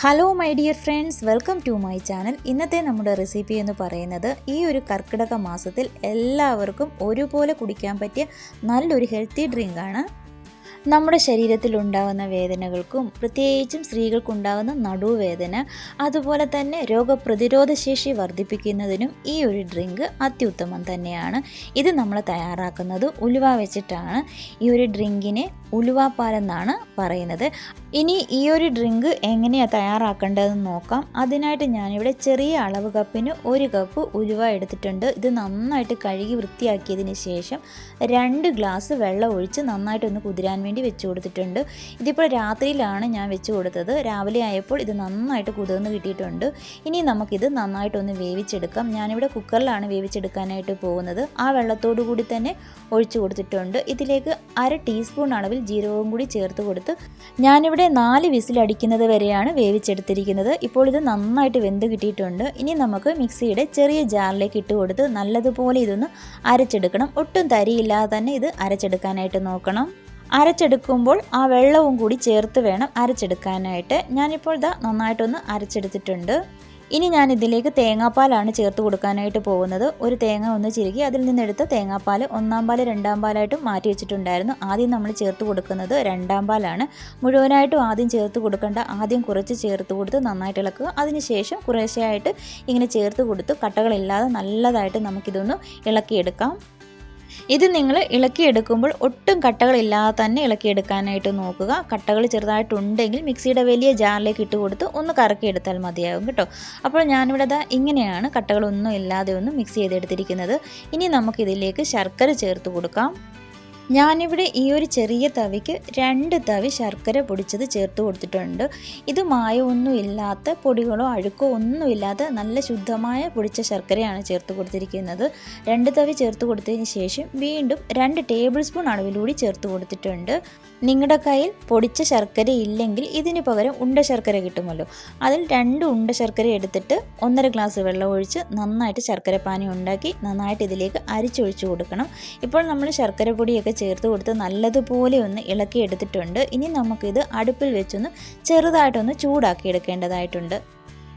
Hello my dear friends, welcome to my channel. ഇന്നത്തെ നമ്മുടെ recipe എന്ന് പറയുന്നത് ഈ ഒരു കർക്കിടക മാസത്തിൽ എല്ലാവർക്കും ഒരുപോലെ കുടിക്കാൻ പറ്റിയ നല്ലൊരു ഹെൽത്തി ഡ്രിങ്കാണ്. നമ്മുടെ ശരീരത്തിലുണ്ടാകുന്ന വേദനകൾക്കും പ്രത്യേകിച്ചും സ്ത്രീകൾക്കുണ്ടാകുന്ന നടുവേദന, അതുപോലെ തന്നെ രോഗപ്രതിരോധ ശേഷി വർദ്ധിപ്പിക്കുന്നതിനും ഈ ഒരു ഡ്രിങ്ക് അത്യുത്തമം തന്നെയാണ്. ഇത് നമ്മൾ തയ്യാറാക്കുന്നത് ഉലുവ വെച്ചിട്ടാണ്. ഈ ഒരു ഡ്രിങ്കിനെ ഉലുവാപ്പാലെന്നാണ് പറയുന്നത്. ഇനി ഈ ഒരു ഡ്രിങ്ക് എങ്ങനെയാണ് തയ്യാറാക്കേണ്ടതെന്ന് നോക്കാം. അതിനായിട്ട് ഞാനിവിടെ ചെറിയ അളവ് കപ്പിന് 1 കപ്പ് ഉലുവ എടുത്തിട്ടുണ്ട്. ഇത് നന്നായിട്ട് കഴുകി വൃത്തിയാക്കിയതിന് ശേഷം 2 ഗ്ലാസ് വെള്ളം ഒഴിച്ച് നന്നായിട്ടൊന്ന് കുതിരാൻ വേണ്ടി വെച്ച് കൊടുത്തിട്ടുണ്ട്. ഇതിപ്പോൾ രാത്രിയിലാണ് ഞാൻ വെച്ച് കൊടുത്തത്. രാവിലെ ആയപ്പോൾ ഇത് നന്നായിട്ട് കുതിർന്ന് കിട്ടിയിട്ടുണ്ട്. ഇനി നമുക്കിത് നന്നായിട്ടൊന്ന് വേവിച്ചെടുക്കാം. ഞാനിവിടെ കുക്കറിലാണ് വേവിച്ചെടുക്കാനായിട്ട് പോകുന്നത്. ആ വെള്ളത്തോടു കൂടി തന്നെ ഒഴിച്ചു കൊടുത്തിട്ടുണ്ട്. ഇതിലേക്ക് 1/2 ടീസ്പൂൺ അളവിൽ ജീരകവും കൂടി ചേർത്ത് കൊടുത്ത് ഞാനിവിടെ 4 വിസിലടിക്കുന്നത് വരെയാണ് വേവിച്ചെടുത്തിരിക്കുന്നത്. ഇപ്പോൾ ഇത് നന്നായിട്ട് വെന്ത് കിട്ടിയിട്ടുണ്ട്. ഇനി നമുക്ക് മിക്സിയുടെ ചെറിയ ജാറിലേക്ക് ഇട്ട് കൊടുത്ത് നല്ലതുപോലെ ഇതൊന്ന് അരച്ചെടുക്കണം. ഒട്ടും തരിയില്ലാതെ തന്നെ ഇത് അരച്ചെടുക്കാനായിട്ട് നോക്കണം. അരച്ചെടുക്കുമ്പോൾ ആ വെള്ളവും കൂടി ചേർത്ത് വേണം അരച്ചെടുക്കാനായിട്ട്. ഞാനിപ്പോൾ ഇതാ നന്നായിട്ടൊന്ന് അരച്ചെടുത്തിട്ടുണ്ട്. ഇനി ഞാൻ ഇതിലേക്ക് തേങ്ങാപ്പാലാണ് ചേർത്ത് കൊടുക്കാനായിട്ട് പോകുന്നത്. ഒരു തേങ്ങ ഒന്ന് ചിരുകി അതിൽ നിന്നെടുത്ത് തേങ്ങാപ്പാൽ 1-ാം പാൽ 2-ാം പാലായിട്ടും മാറ്റി വെച്ചിട്ടുണ്ടായിരുന്നു. ആദ്യം നമ്മൾ ചേർത്ത് കൊടുക്കുന്നത് 2-ാം പാലാണ്. മുഴുവനായിട്ടും ആദ്യം ചേർത്ത് കൊടുക്കേണ്ട. ആദ്യം കുറച്ച് ചേർത്ത് കൊടുത്ത് നന്നായിട്ട് ഇളക്കുക. അതിനുശേഷം കുറേശ്ശെയായിട്ട് ഇങ്ങനെ ചേർത്ത് കൊടുത്ത് കട്ടകളില്ലാതെ നല്ലതായിട്ട് നമുക്കിതൊന്ന് ഇളക്കിയെടുക്കാം. ഇത് നിങ്ങൾ ഇളക്കിയെടുക്കുമ്പോൾ ഒട്ടും കട്ടകളില്ലാതെ തന്നെ ഇളക്കിയെടുക്കാനായിട്ട് നോക്കുക. കട്ടകൾ ചെറുതായിട്ടുണ്ടെങ്കിൽ മിക്സിയുടെ വലിയ ജാറിലേക്ക് ഇട്ട് കൊടുത്ത് ഒന്ന് കറക്കിയെടുത്താൽ മതിയാകും കേട്ടോ. അപ്പോൾ ഞാനിവിടെ ഇങ്ങനെയാണ് കട്ടകളൊന്നും ഇല്ലാതെ ഒന്ന് മിക്സ് ചെയ്തെടുത്തിരിക്കുന്നത്. ഇനി നമുക്കിതിലേക്ക് ശർക്കര ചേർത്ത് കൊടുക്കാം. ഞാനിവിടെ ഈ ഒരു ചെറിയ തവിക്ക് 2 തവി ശർക്കര പൊടിച്ചത് ചേർത്ത് കൊടുത്തിട്ടുണ്ട്. ഇത് മായമൊന്നും ഇല്ലാത്ത, പൊടികളോ അഴുക്കോ ഒന്നുമില്ലാത്ത നല്ല ശുദ്ധമായ പൊടിച്ച ശർക്കരയാണ് ചേർത്ത് കൊടുത്തിരിക്കുന്നത്. 2 തവി ചേർത്ത് കൊടുത്തതിന് ശേഷം വീണ്ടും 2 ടേബിൾ സ്പൂൺ അളവിലൂടെ ചേർത്ത് കൊടുത്തിട്ടുണ്ട്. നിങ്ങളുടെ കയ്യിൽ പൊടിച്ച ശർക്കര ഇല്ലെങ്കിൽ ഇതിന് പകരം ഉണ്ട ശർക്കര കിട്ടുമല്ലോ, അതിൽ 2 ഉണ്ട ശർക്കര എടുത്തിട്ട് 1.5 ഗ്ലാസ് വെള്ളം ഒഴിച്ച് നന്നായിട്ട് ശർക്കര പാനി ഉണ്ടാക്കി നന്നായിട്ട് ഇതിലേക്ക് അരിച്ചൊഴിച്ച് കൊടുക്കണം. ഇപ്പോൾ നമ്മൾ ശർക്കര പൊടിയൊക്കെ ചേർത്ത് കൊടുത്ത് നല്ലതുപോലെ ഒന്ന് ഇളക്കി എടുത്തിട്ടുണ്ട്. ഇനി നമുക്കിത് അടുപ്പിൽ വെച്ചൊന്ന് ചെറുതായിട്ടൊന്ന് ചൂടാക്കി എടുക്കേണ്ടതായിട്ടുണ്ട്.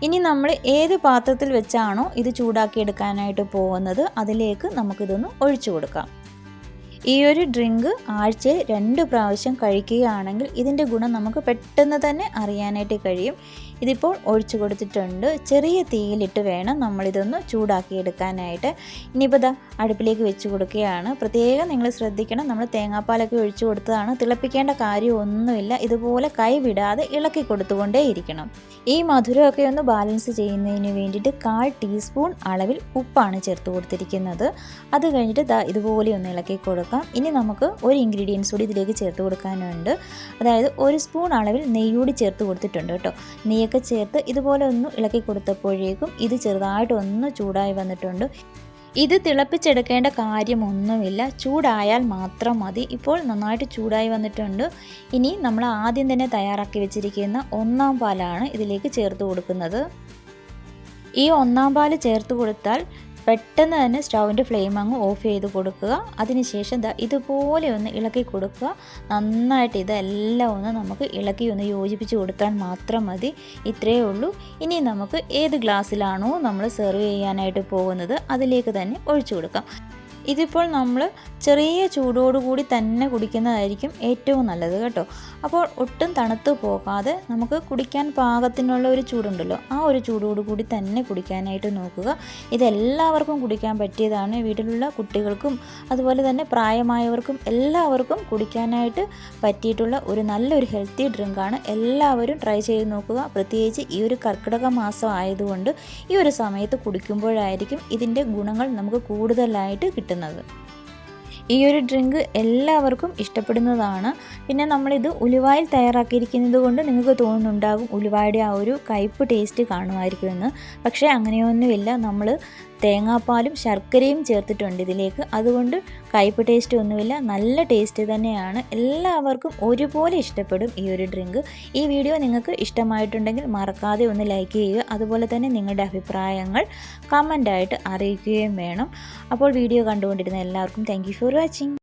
ഇനി നമ്മൾ ഏത് പാത്രത്തിൽ വെച്ചാണോ ഇത് ചൂടാക്കി എടുക്കാനായിട്ട് പോകുന്നത് അതിലേക്ക് നമുക്കിതൊന്ന് ഒഴിച്ചു കൊടുക്കാം. ഈ ഒരു ഡ്രിങ്ക് ആഴ്ചയിൽ 2 പ്രാവശ്യം കഴിക്കുകയാണെങ്കിൽ ഇതിൻ്റെ ഗുണം നമുക്ക് പെട്ടെന്ന് തന്നെ അറിയാനായിട്ട് കഴിയും. ഇതിപ്പോൾ ഒഴിച്ചു കൊടുത്തിട്ടുണ്ട്. ചെറിയ തീയിലിട്ട് വേണം നമ്മളിതൊന്ന് ചൂടാക്കി എടുക്കാനായിട്ട്. ഇനിയിപ്പോൾ ഇതാ അടുപ്പിലേക്ക് വെച്ച് കൊടുക്കുകയാണ്. പ്രത്യേകം നിങ്ങൾ ശ്രദ്ധിക്കണം, നമ്മൾ തേങ്ങാപ്പാലൊക്കെ ഒഴിച്ചു കൊടുത്തതാണ്. തിളപ്പിക്കേണ്ട കാര്യമൊന്നുമില്ല. ഇതുപോലെ കൈ വിടാതെ ഇളക്കി കൊടുത്തുകൊണ്ടേ ഇരിക്കണം. ഈ മധുരമൊക്കെ ഒന്ന് ബാലൻസ് ചെയ്യുന്നതിന് വേണ്ടിയിട്ട് 1/4 ടീസ്പൂൺ അളവിൽ ഉപ്പാണ് ചേർത്ത് കൊടുത്തിരിക്കുന്നത്. അത് കഴിഞ്ഞിട്ട് ഇതുപോലെ ഒന്ന് ഇളക്കി കൊടുക്കാം. ഇനി നമുക്ക് ഒരു ഇൻഗ്രീഡിയൻസ് കൂടി ഇതിലേക്ക് ചേർത്ത് കൊടുക്കാനുണ്ട്. അതായത് 1 സ്പൂൺ അളവിൽ നെയ്യ് കൂടി ചേർത്ത് കൊടുത്തിട്ടുണ്ട് കേട്ടോ. നെയ്യൊക്കെ ചേർത്ത് ഇതുപോലെ ഒന്ന് ഇളക്കി കൊടുത്തപ്പോഴേക്കും ഇത് ചെറുതായിട്ട് ഒന്ന് ചൂടായി വന്നിട്ടുണ്ട്. ഇത് തിളപ്പിച്ചെടുക്കേണ്ട കാര്യമൊന്നുമില്ല, ചൂടായാൽ മാത്രം മതി. ഇപ്പോൾ നന്നായിട്ട് ചൂടായി വന്നിട്ടുണ്ട്. ഇനി നമ്മൾ ആദ്യം തന്നെ തയ്യാറാക്കി വെച്ചിരിക്കുന്ന 1-ാം പാലാണ് ഇതിലേക്ക് ചേർത്ത് കൊടുക്കുന്നത്. ഈ 1-ാം പാൽ ചേർത്ത് കൊടുത്താൽ പെട്ടെന്ന് തന്നെ സ്റ്റൗവിൻ്റെ ഫ്ലെയിം അങ്ങ് ഓഫ് ചെയ്ത് കൊടുക്കുക. അതിനുശേഷം ഇതുപോലെ ഒന്ന് ഇളക്കി കൊടുക്കുക. നന്നായിട്ട് ഇതെല്ലാം ഒന്ന് നമുക്ക് ഇളക്കി ഒന്ന് യോജിപ്പിച്ച് കൊടുത്താൽ മാത്രം മതി. ഇത്രയേ ഉള്ളൂ. ഇനി നമുക്ക് ഏത് ഗ്ലാസ്സിലാണോ നമ്മൾ സെർവ് ചെയ്യാനായിട്ട് പോകുന്നത് അതിലേക്ക് തന്നെ ഒഴിച്ചു കൊടുക്കാം. ഇതിപ്പോൾ നമ്മൾ ചെറിയ ചൂടോടുകൂടി തന്നെ കുടിക്കുന്നതായിരിക്കും ഏറ്റവും നല്ലത് കേട്ടോ. അപ്പോൾ ഒട്ടും തണുത്ത് പോകാതെ നമുക്ക് കുടിക്കാൻ പാകത്തിനുള്ള ഒരു ചൂടുണ്ടല്ലോ, ആ ഒരു ചൂടോടുകൂടി തന്നെ കുടിക്കാനായിട്ട് നോക്കുക. ഇതെല്ലാവർക്കും കുടിക്കാൻ പറ്റിയതാണ്. വീട്ടിലുള്ള കുട്ടികൾക്കും അതുപോലെ തന്നെ പ്രായമായവർക്കും എല്ലാവർക്കും കുടിക്കാനായിട്ട് പറ്റിയിട്ടുള്ള ഒരു നല്ലൊരു ഹെൽത്തി ഡ്രിങ്കാണ്. എല്ലാവരും ട്രൈ ചെയ്ത് നോക്കുക. പ്രത്യേകിച്ച് ഈ ഒരു കർക്കിടക മാസം ആയതുകൊണ്ട് ഈ ഒരു സമയത്ത് കുടിക്കുമ്പോഴായിരിക്കും ഇതിൻ്റെ ഗുണങ്ങൾ നമുക്ക് കൂടുതലായിട്ട് കിട്ടുന്നത്. ഈ ഒരു ഡ്രിങ്ക് എല്ലാവർക്കും ഇഷ്ടപ്പെടുന്നതാണ്. പിന്നെ നമ്മളിത് ഉലുവായിൽ തയ്യാറാക്കിയിരിക്കുന്നത് കൊണ്ട് നിങ്ങൾക്ക് തോന്നുന്നുണ്ടാകും ഉലുവയുടെ ആ ഒരു കയ്പ്പ് ടേസ്റ്റ് കാണുമായിരിക്കുമെന്ന്. പക്ഷേ അങ്ങനെയൊന്നുമില്ല. നമ്മൾ തേങ്ങാപ്പാലും ശർക്കരയും ചേർത്തിട്ടുണ്ട് ഇതിലേക്ക്. അതുകൊണ്ട് കയ്പ്പ് ടേസ്റ്റ് ഒന്നുമില്ല, നല്ല ടേസ്റ്റ് തന്നെയാണ്. എല്ലാവർക്കും ഒരുപോലെ ഇഷ്ടപ്പെടും ഈ ഒരു ഡ്രിങ്ക്. ഈ വീഡിയോ നിങ്ങൾക്ക് ഇഷ്ടമായിട്ടുണ്ടെങ്കിൽ മറക്കാതെ ഒന്ന് ലൈക്ക് ചെയ്യുക. അതുപോലെ തന്നെ നിങ്ങളുടെ അഭിപ്രായങ്ങൾ കമൻ്റായിട്ട് അറിയിക്കുകയും വേണം. അപ്പോൾ വീഡിയോ കണ്ടുകൊണ്ടിരുന്ന എല്ലാവർക്കും താങ്ക് യു ഫോർ വാച്ചിങ്.